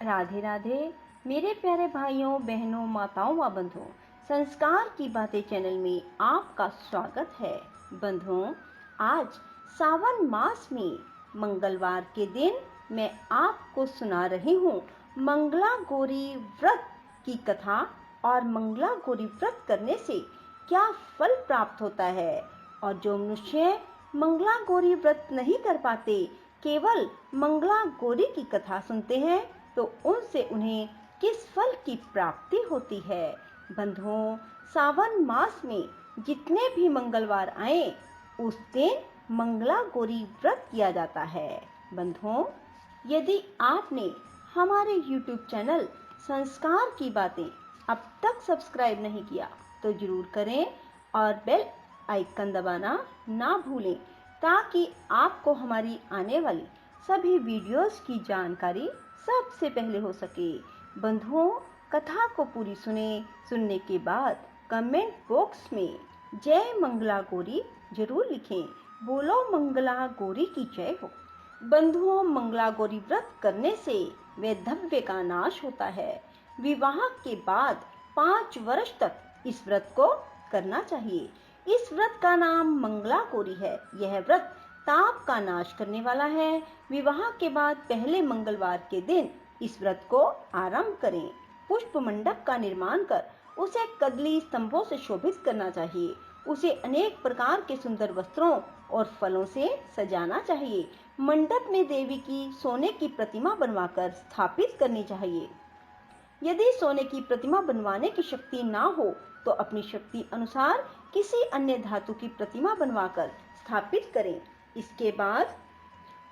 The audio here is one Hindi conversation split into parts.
राधे राधे मेरे प्यारे भाइयों बहनों माताओं व बंधुओं, संस्कार की बातें चैनल में आपका स्वागत है। बंधुओं, आज सावन मास में मंगलवार के दिन मैं आपको सुना रही हूँ मंगला गौरी व्रत की कथा और मंगला गौरी व्रत करने से क्या फल प्राप्त होता है। और जो मनुष्य मंगला गौरी व्रत नहीं कर पाते, केवल मंगला गौरी की कथा सुनते हैं, तो उनसे उन्हें किस फल की प्राप्ति होती है। बंधुओं, सावन मास में जितने भी मंगलवार आए उस दिन मंगला गौरी व्रत किया जाता है। बंधुओं, यदि आपने हमारे YouTube चैनल संस्कार की बातें अब तक सब्सक्राइब नहीं किया तो जरूर करें और बेल आइकन दबाना ना भूलें, ताकि आपको हमारी आने वाली सभी वीडियोस की जानकारी सबसे पहले हो सके। बंधुओं, कथा को पूरी सुनने के बाद कमेंट बॉक्स में जय मंगला गौरी जरूर लिखें। बोलो मंगला गौरी की जय हो। बंधुओं, मंगला गौरी व्रत करने से वैधव्य का नाश होता है। विवाह के बाद 5 वर्ष तक इस व्रत को करना चाहिए। इस व्रत का नाम मंगला गौरी है। यह व्रत ताप का नाश करने वाला है। विवाह के बाद पहले मंगलवार के दिन इस व्रत को आरंभ करें। पुष्प मंडप का निर्माण कर उसे कदली स्तंभों से शोभित करना चाहिए। उसे अनेक प्रकार के सुंदर वस्त्रों और फलों से सजाना चाहिए। मंडप में देवी की सोने की प्रतिमा बनवाकर स्थापित करनी चाहिए। यदि सोने की प्रतिमा बनवाने की शक्ति ना हो तो अपनी शक्ति अनुसार किसी अन्य धातु की प्रतिमा बनवाकर स्थापित करें। इसके बाद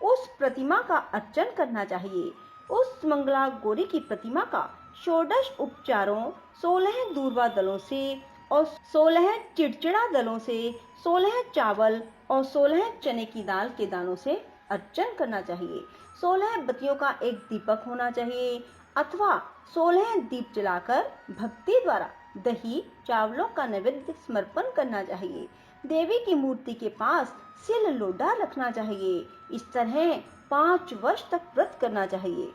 उस प्रतिमा का अर्चन करना चाहिए। उस मंगला गौरी की प्रतिमा का 16 उपचारों, 16 दूर्वा दलों से और 16 चिड़चिड़ा दलों से, 16 चावल और 16 चने की दाल के दानों से अर्चन करना चाहिए। 16 बत्तियों का एक दीपक होना चाहिए अथवा 16 दीप जलाकर भक्ति द्वारा दही चावलों का नैवेद्य समर्पण करना चाहिए। देवी की मूर्ति के पास सिल लोढ़ा रखना चाहिए। इस तरह 5 वर्ष तक व्रत करना चाहिए।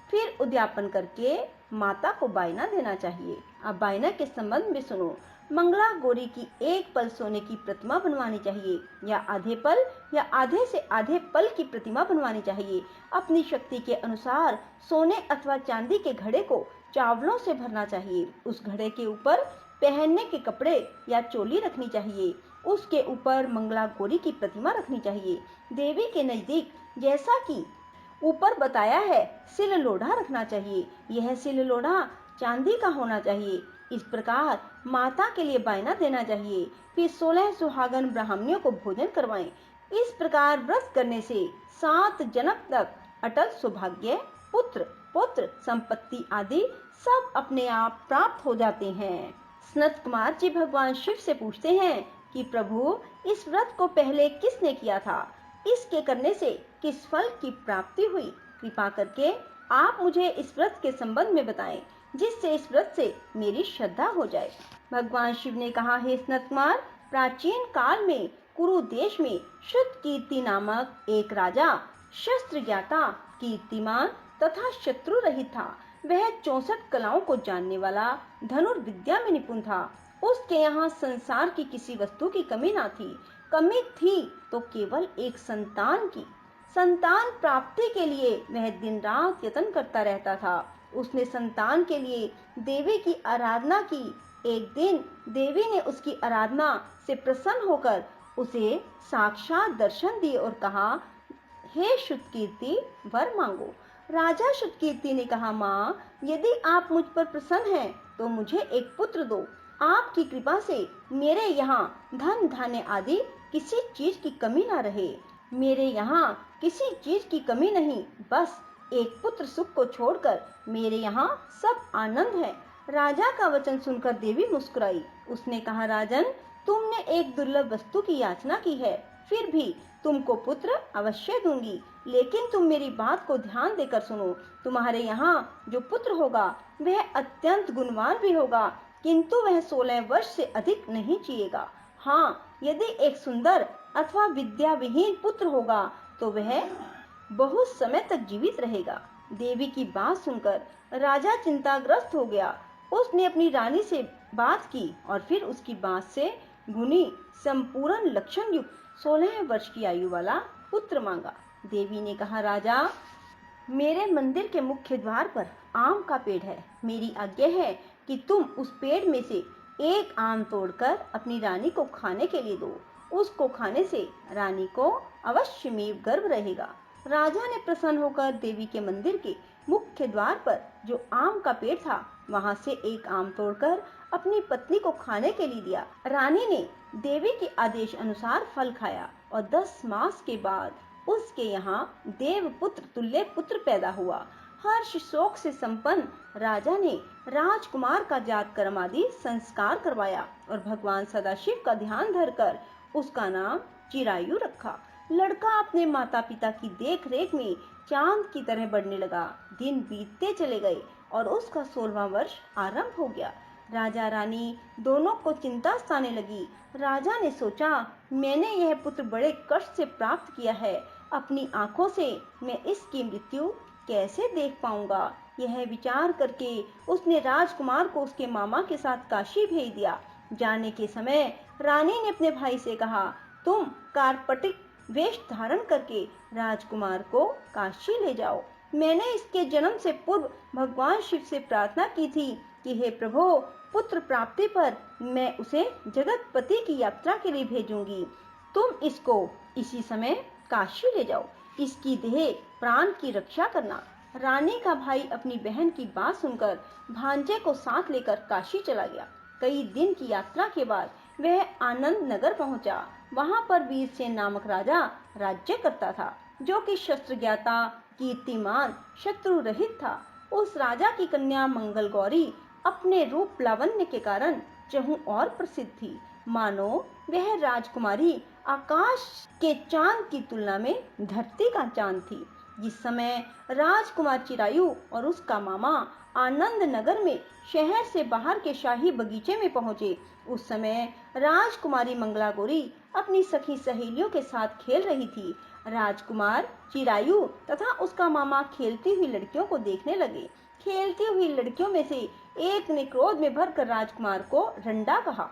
फिर उद्यापन करके माता को बायना देना चाहिए। अब बायना के संबंध में सुनो। मंगला गौरी की एक पल सोने की प्रतिमा बनवानी चाहिए या आधे पल या आधे से आधे पल की प्रतिमा बनवानी चाहिए। अपनी शक्ति के अनुसार सोने अथवा चांदी के घड़े को चावलों से भरना चाहिए। उस घड़े के ऊपर पहनने के कपड़े या चोली रखनी चाहिए। उसके ऊपर मंगला गौरी की प्रतिमा रखनी चाहिए। देवी के नजदीक, जैसा कि ऊपर बताया है, सिल लोढ़ा रखना चाहिए। यह सिल लोढ़ा चांदी का होना चाहिए। इस प्रकार माता के लिए बायना देना चाहिए। फिर 16 सुहागन ब्राह्मणियों को भोजन करवाएं। इस प्रकार व्रत करने से 7 जन्म तक अटल सौभाग्य, पुत्र पौत्र संपत्ति आदि सब अपने आप प्राप्त हो जाते हैं। सनत कुमार जी भगवान शिव से पूछते हैं कि प्रभु, इस व्रत को पहले किसने किया था? इसके करने से किस फल की प्राप्ति हुई? कृपा करके आप मुझे इस व्रत के संबंध में बताएं, जिससे इस व्रत से मेरी श्रद्धा हो जाए। भगवान शिव ने कहा, हे सनत कुमार, प्राचीन काल में कुरु देश में श्रुतकीर्ति नामक एक राजा शस्त्र ज्ञाता, कीर्तिमान तथा शत्रु रहित था। वह 64 कलाओं को जानने वाला, धनुर्विद्या में निपुण था। उसके यहाँ संसार की किसी वस्तु की कमी ना थी। कमी थी तो केवल एक संतान की। संतान प्राप्ति के लिए वह दिन रात यत्न करता रहता था। उसने संतान के लिए देवी की आराधना की। एक दिन देवी ने उसकी आराधना से प्रसन्न होकर उसे साक्षात दर्शन दिए और कहा, हे श्रुतकीर्ति, वर मांगो। राजा श्रुतकीर्ति ने कहा, माँ, यदि आप मुझ पर प्रसन्न हैं तो मुझे एक पुत्र दो। आपकी कृपा से मेरे यहाँ धन धान्य आदि किसी चीज की कमी ना रहे। मेरे यहाँ किसी चीज की कमी नहीं, बस एक पुत्र सुख को छोड़कर मेरे यहाँ सब आनंद है। राजा का वचन सुनकर देवी मुस्कुराई। उसने कहा, राजन, तुमने एक दुर्लभ वस्तु की याचना की है, फिर भी तुमको पुत्र अवश्य दूंगी। लेकिन तुम मेरी बात को ध्यान देकर सुनो। तुम्हारे यहाँ जो पुत्र होगा वह अत्यंत गुणवान भी होगा, किंतु वह 16 वर्ष से अधिक नहीं जिएगा। हाँ, यदि एक सुंदर अथवा विद्या विहीन पुत्र होगा तो वह बहुत समय तक जीवित रहेगा। देवी की बात सुनकर राजा चिंताग्रस्त हो गया। उसने अपनी रानी से बात की और फिर उसकी बात से गुणी संपूर्ण लक्षण युक्त 16 वर्ष की आयु वाला पुत्र मांगा। देवी ने कहा, राजा, मेरे मंदिर के मुख्य द्वार पर आम का पेड़ है। मेरी आज्ञा है कि तुम उस पेड़ में से एक आम तोड़कर अपनी रानी को खाने के लिए दो। उसको खाने से रानी को अवश्य में गर्व रहेगा। राजा ने प्रसन्न होकर देवी के मंदिर के मुख्य द्वार पर जो आम का पेड़ था वहां से एक आम तोड़कर अपनी पत्नी को खाने के लिए दिया। रानी ने देवी के आदेश अनुसार फल खाया और 10 मास के बाद उसके यहाँ देवपुत्र तुल्य पुत्र पैदा हुआ। हर्ष शोक से संपन्न राजा ने राजकुमार का जात कर्म आदि संस्कार करवाया और भगवान सदाशिव का ध्यान धरकर उसका नाम चिरायु रखा। लड़का अपने माता पिता की देख रेख में चांद की तरह बढ़ने लगा। दिन बीतते चले गए और उसका 16वां वर्ष आरंभ हो गया। राजा रानी दोनों को चिंता सताने लगी। राजा ने सोचा, मैंने यह पुत्र बड़े कष्ट से प्राप्त किया है। अपनी आंखों से मैं इसकी मृत्यु कैसे देख पाऊंगा। यह विचार करके उसने राजकुमार को उसके मामा के साथ काशी भेज दिया। जाने के समय रानी ने अपने भाई से कहा, तुम कार्पटिक वेश धारण करके राजकुमार को काशी ले जाओ। मैंने इसके जन्म से पूर्व भगवान शिव से प्रार्थना की थी कि हे प्रभु, पुत्र प्राप्ति पर मैं उसे जगतपति की यात्रा के लिए भेजूंगी। तुम इसको इसी समय काशी ले जाओ। इसकी देह प्राण की रक्षा करना। रानी का भाई अपनी बहन की बात सुनकर भांजे को साथ लेकर काशी चला गया। कई दिन की यात्रा के बाद वह आनंद नगर पहुंचा। वहां पर वीरसेन नामक राजा राज्य करता था, जो कि शस्त्र ज्ञाता, कीर्तिमान, शत्रु रहित था। उस राजा की कन्या मंगल गौरी अपने रूप लावण्य के कारण चहु और प्रसिद्ध थी। मानो वह राजकुमारी आकाश के चांद की तुलना में धरती का चांद थी। जिस समय राजकुमार चिरायु और उसका मामा आनंद नगर में शहर से बाहर के शाही बगीचे में पहुंचे, उस समय राजकुमारी मंगला गौरी अपनी सखी सहेलियों के साथ खेल रही थी। राजकुमार चिरायु तथा उसका मामा खेलती हुई लड़कियों को देखने लगे। खेलती हुई लड़कियों में से एक ने क्रोध में भरकर राजकुमार को रंडा कहा।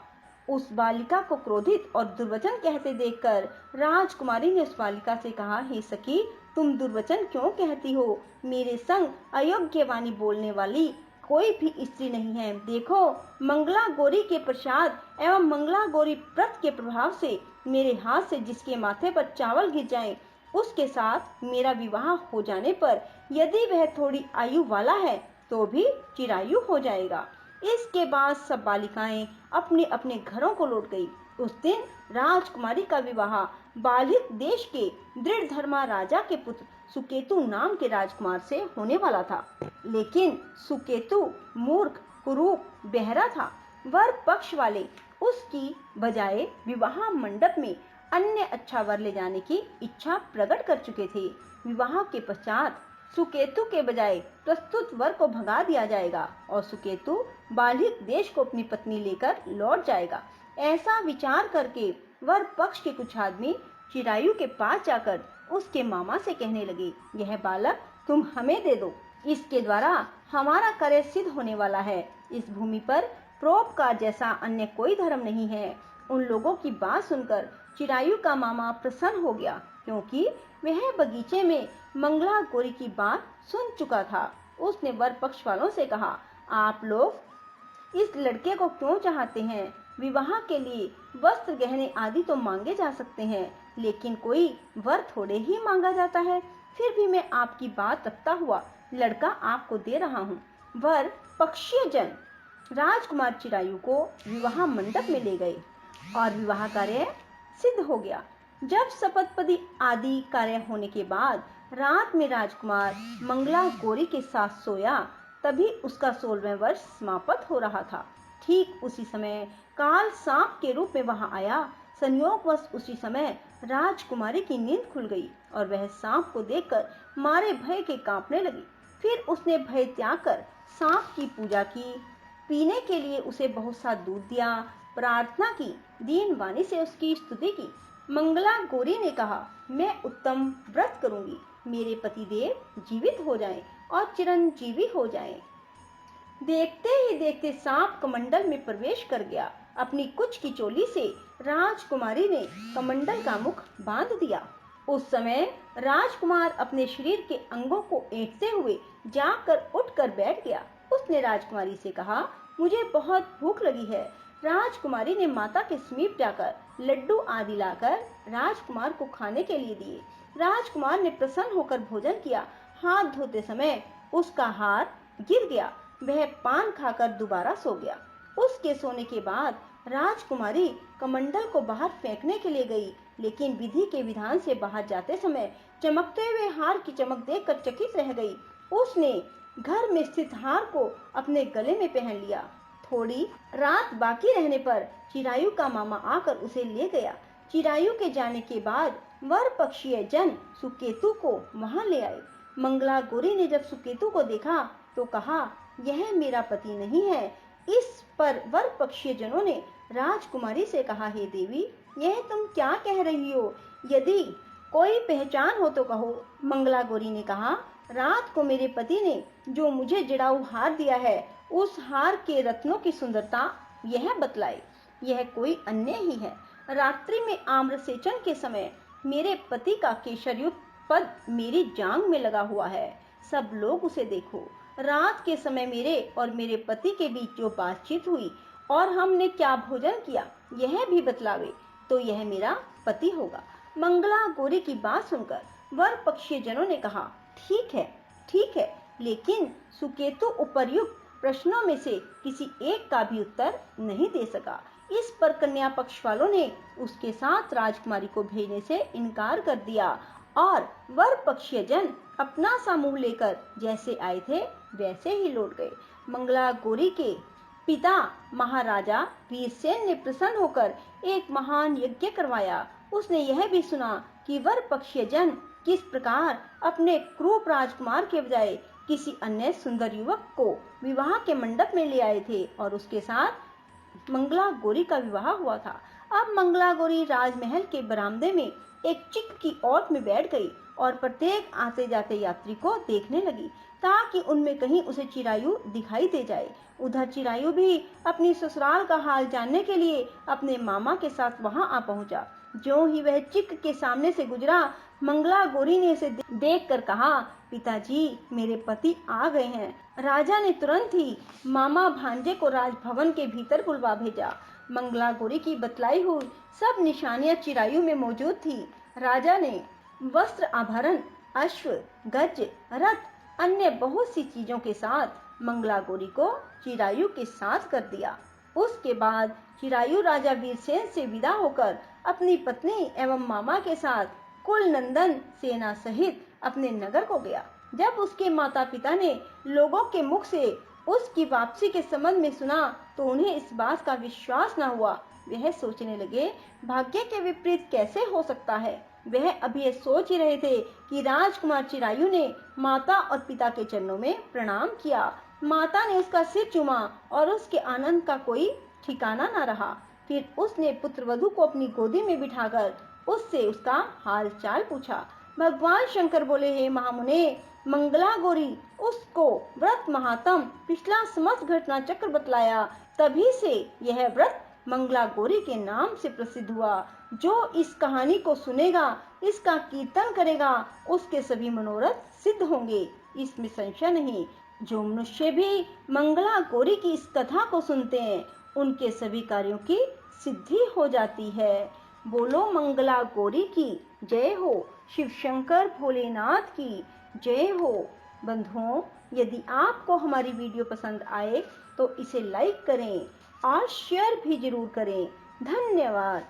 उस बालिका को क्रोधित और दुर्वचन कहते देखकर राजकुमारी ने उस बालिका से कहा, हे सखी, तुम दुर्वचन क्यों कहती हो? मेरे संग अयोग्य वाणी बोलने वाली कोई भी स्त्री नहीं है। देखो, मंगला गौरी के प्रसाद एवं मंगला गौरी व्रत के प्रभाव से मेरे हाथ से जिसके माथे पर चावल गिर जाए, उसके साथ मेरा विवाह हो जाने पर यदि वह थोड़ी आयु वाला है तो भी चिरायु हो जाएगा। इसके बाद सब बालिकाएं अपने अपने घरों को लौट गई। उस दिन राजकुमारी का विवाह बालिक देश के दृढ़ धर्मा राजा के पुत्र सुकेतु नाम के राजकुमार से होने वाला था। लेकिन सुकेतु मूर्ख, कुरूप, बहरा था। वर पक्ष वाले उसकी बजाय विवाह मंडप में अन्य अच्छा वर ले जाने की इच्छा प्रकट कर चुके थे। विवाह के पश्चात सुकेतु के बजाय प्रस्तुत वर को भगा दिया जाएगा और सुकेतु बालिक देश को अपनी पत्नी लेकर लौट जाएगा। ऐसा विचार करके वर पक्ष के कुछ आदमी चिरायु के पास जाकर उसके मामा से कहने लगे, यह बालक तुम हमें दे दो। इसके द्वारा हमारा कार्य सिद्ध होने वाला है। इस भूमि पर परोपकार जैसा अन्य कोई धर्म नहीं है। उन लोगों की बात सुनकर चिरायु का मामा प्रसन्न हो गया, क्योंकि वह बगीचे में मंगला गौरी की बात सुन चुका था। उसने वर पक्ष वालों से कहा, आप लोग इस लड़के को क्यों चाहते हैं? विवाह के लिए वस्त्र, गहने आदि तो मांगे जा सकते हैं, लेकिन कोई वर थोड़े ही मांगा जाता है। फिर भी मैं आपकी बात रखता हुआ लड़का आपको दे रहा हूँ। वर पक्षीय जन राजकुमार चिरायु को विवाह मंडप में ले गए और विवाह कार्य सिद्ध हो गया। जब शपथपदी आदि कार्य होने के बाद रात में राजकुमार मंगला गौरी के साथ सोया, तभी उसका 16वां वर्ष समाप्त हो रहा था। ठीक उसी समय काल सांप के रूप में वहां आया। संयोगवश उसी समय राजकुमारी की नींद खुल गई और वह सांप को देखकर मारे भय के कांपने लगी। फिर उसने भय त्याग कर सांप की पूजा की, पीने के लिए उसे बहुत सा दूध दिया, प्रार्थना की, दीन वाणी से उसकी स्तुति की। मंगला गौरी ने कहा, मैं उत्तम व्रत करूंगी, मेरे पतिदेव जीवित हो जाएं। और चिरंजीवी हो जाएं। देखते ही देखते सांप कमंडल में प्रवेश कर गया। अपनी कुछ की चोली से राजकुमारी ने कमंडल का मुख बांध दिया। उस समय राजकुमार अपने शरीर के अंगों को ऐंठते हुए जाकर उठकर बैठ गया। उसने राजकुमारी से कहा, मुझे बहुत भूख लगी है। राजकुमारी ने माता के समीप जाकर लड्डू आदि लाकर राजकुमार को खाने के लिए दिए। राजकुमार ने प्रसन्न होकर भोजन किया। हाथ धोते समय उसका हाथ गिर गया। वह पान खाकर दोबारा सो गया। उसके सोने के बाद राजकुमारी कमंडल को बाहर फेंकने के लिए गई, लेकिन विधि के विधान से बाहर जाते समय चमकते हुए हार की चमक देखकर चकित रह गई। उसने घर में स्थित हार को अपने गले में पहन लिया। थोड़ी रात बाकी रहने पर चिरायु का मामा आकर उसे ले गया। चिरायु के जाने के बाद वर पक्षीय जन सुकेतु को वहां ले आए। मंगला गौरी ने जब सुकेतु को देखा तो कहा, यह मेरा पति नहीं है। इस पर वर पक्षीय जनों ने राजकुमारी से कहा, हे देवी, यह तुम क्या कह रही हो? यदि कोई पहचान हो तो कहो। मंगला गौरी ने कहा, रात को मेरे पति ने जो मुझे जड़ाऊ हार दिया है, उस हार के रत्नों की सुंदरता यह बतलाई। यह कोई अन्य ही है। रात्रि में आम्रसेचन के समय मेरे पति का केशरयुक्त पद मेरी जांघ में लगा हुआ है। सब लोग उसे देखो। रात के समय मेरे और मेरे पति के बीच जो बातचीत हुई और हमने क्या भोजन किया, यह भी बतलावे तो यह मेरा पति होगा। मंगला गौरी की बात सुनकर वर पक्षीय जनों ने कहा, ठीक है, लेकिन सुकेतु उपर्युक्त प्रश्नों में से किसी एक का भी उत्तर नहीं दे सका। इस पर कन्या पक्ष वालों ने उसके साथ राजकुमारी को भेजने से इनकार कर दिया और वर पक्षीय जन अपना सा मुंह लेकर जैसे आए थे वैसे ही लौट गए। मंगला गौरी के पिता महाराजा वीरसेन ने प्रसन्न होकर एक महान यज्ञ करवाया। उसने यह भी सुना कि वर पक्षीय जन किस प्रकार अपने क्रूप राजकुमार के बजाय किसी अन्य सुंदर युवक को विवाह के मंडप में ले आए थे और उसके साथ मंगला गौरी का विवाह हुआ था। अब मंगला गौरी राजमहल के बरामदे में एक चिक की ओट में बैठ गई और प्रत्येक आते जाते यात्री को देखने लगी ताकि उनमें कहीं उसे चिरायु दिखाई दे जाए। उधर चिरायु भी अपनी ससुराल का हाल जानने के लिए अपने मामा के साथ वहां आ पहुंचा। जो ही वह चिक के सामने से गुजरा, मंगला गौरी ने उसे देखकर कहा, पिताजी, मेरे पति आ गए हैं। राजा ने तुरंत ही मामा भांजे को राजभवन के भीतर बुलवा भेजा। मंगला गौरी की बतलाई हुई सब निशानियां चिरायु में मौजूद थी। राजा ने वस्त्र आभरण, अश्व, गज, रथ, अन्य बहुत सी चीजों के साथ मंगला गौरी को चिरायु के साथ कर दिया। उसके बाद चिरायु राजा वीरसेन से विदा होकर अपनी पत्नी एवं मामा के साथ कुल नंदन सेना सहित अपने नगर को गया। जब उसके माता पिता ने लोगों के मुख से उसकी वापसी के संबंध में सुना तो उन्हें इस बात का विश्वास न हुआ। वह सोचने लगे, भाग्य के विपरीत कैसे हो सकता है। वह अभी ये सोच ही रहे थे कि राजकुमार चिरायु ने माता और पिता के चरणों में प्रणाम किया। माता ने उसका सिर चूमा और उसके आनंद का कोई ठिकाना न रहा। फिर उसने पुत्रवधू को अपनी गोदी में बिठाकर उससे उसका हाल चाल पूछा। भगवान शंकर बोले, हे महामुने, मंगला गौरी उसको व्रत महात्म पिछला समस्त घटना चक्र बतलाया। तभी से यह व्रत मंगला गौरी के नाम से प्रसिद्ध हुआ। जो इस कहानी को सुनेगा, इसका कीर्तन करेगा, उसके सभी मनोरथ सिद्ध होंगे, इसमें संशय नहीं। जो मनुष्य भी मंगला गौरी की इस कथा को सुनते हैं, उनके सभी कार्यों की सिद्धि हो जाती है। बोलो मंगला गौरी की जय हो, शिव शंकर भोलेनाथ की जय हो। बंधुओं, यदि आपको हमारी वीडियो पसंद आए तो इसे लाइक करें और शेयर भी जरूर करें। धन्यवाद।